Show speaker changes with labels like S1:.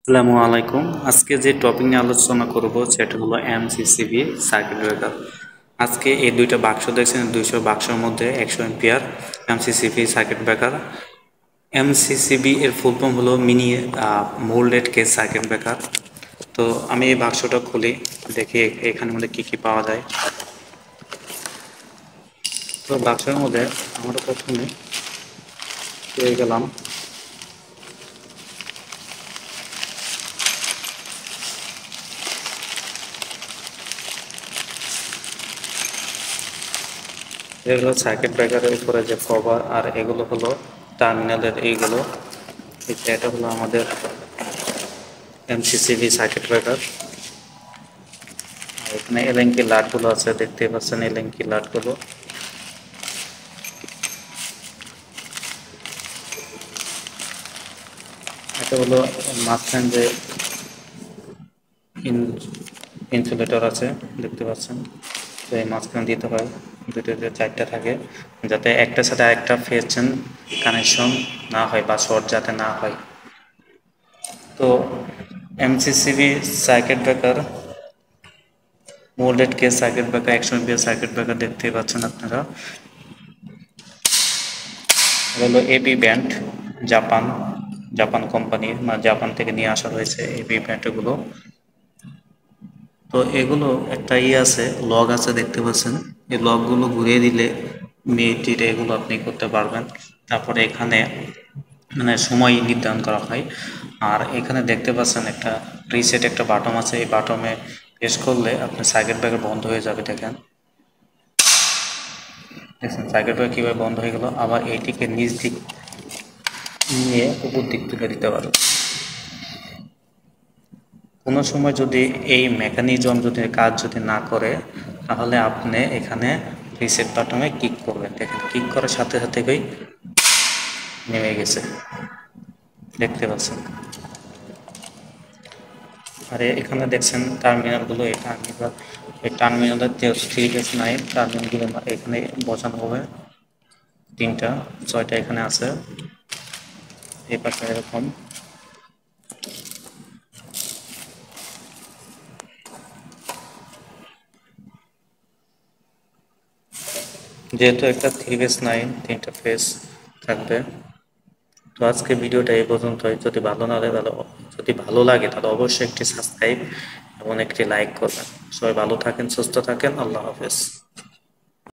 S1: আসসালামু আলাইকুম। আজকে যে টপিক নিয়ে আলোচনা করব সেটা হলো এমসিসিবি সার্কিট ব্রেকার। আজকে এই দুইটা বাক্স দেখছেন, 200 বাক্সের মধ্যে 100 ampere MCCB circuit breaker. MCCB এর ফুল ফর্ম হলো mini moulded case circuit breaker. তো আমি এই বাক্সটা খুলি, দেখি এখানের মধ্যে কি কি পাওয়া যায়। তো বাক্সের মধ্যে আমরা প্রথমে পেয়ে গেলাম এগুলো সার্কিট ব্রেকারের উপরে যে কভার, আর এগুলো হলো টার্মিনালের এইগুলো। এটা হলো আমাদের এমসিসিবি সার্কিট ব্রেকার। আর এখানে এলএনকি লাটগুলো আছে, দেখতে পাচ্ছেন এলএনকি লাটগুলো। এটা হলো মাঝখান যে ইনসুলেটর আছে, দেখতে পাচ্ছেন। তো এই মাঝখানে দিতে হয়, দুটোতে চারটা থাকে, যাতে একটার সাথে আরেকটা ফেজ কানেকশন না হয় বা শর্ট যাতে না হয়। তো MCCB circuit breaker, moulded case circuit breaker, 100 ampere circuit breaker দেখতে পাচ্ছেন আপনারা। হলো এবি ব্যান্ড, জাপান জাপান কোম্পানির, মানে জাপান থেকে নিয়ে আসা হয়েছে এবি ব্যান্ডগুলো। তো এগুলো একটা আছে, লগ আছে, দেখতে পাচ্ছেন। এই লগগুলো ঘুরিয়ে দিলে মেয়েটির এগুলো আপনি করতে পারবেন। তারপরে এখানে মানে সময় নির্ধারণ করা হয়। আর এখানে দেখতে পাচ্ছেন একটা রিসেট একটা বাটন আছে, এই বাটনে প্রেস করলে আপনার সার্কিট ব্রেকার বন্ধ হয়ে যাবে। দেখেন দেখছেন সার্কিট ব্রেকার কীভাবে বন্ধ হয়ে গেল। আবার এইটিকে নিচ দিক নিয়ে উপর দিক তুলে দিতে পারবে। কোনো সময় যদি এই মেকানিজম কাজ না করে, তাহলে আপনি এখানে রিসেট বাটনে ক্লিক করবেন। দেখেন ক্লিক করার সাথে সাথেই নেমে গেছে, দেখতে পাচ্ছেন। আর এখানে দেখছেন টার্মিনালগুলো, এই টার্মিনালের যে 3 ফেজ নাই, টার্মিনালগুলো এখানে বসানো হবে। 3টা 6টা এখানে আছে, এই পাশে এরকম। যেহেতু একটা 3 ফেজ নাই, 3টা ফেজ থাকবে। তো আজকে ভিডিওটা এই পর্যন্তই। যদি ভালো লাগে তাহলে অবশ্যই একটি সাবস্ক্রাইব এবং একটি লাইক করবেন। সবাই ভালো থাকেন, সুস্থ থাকেন, আল্লাহ হাফেজ।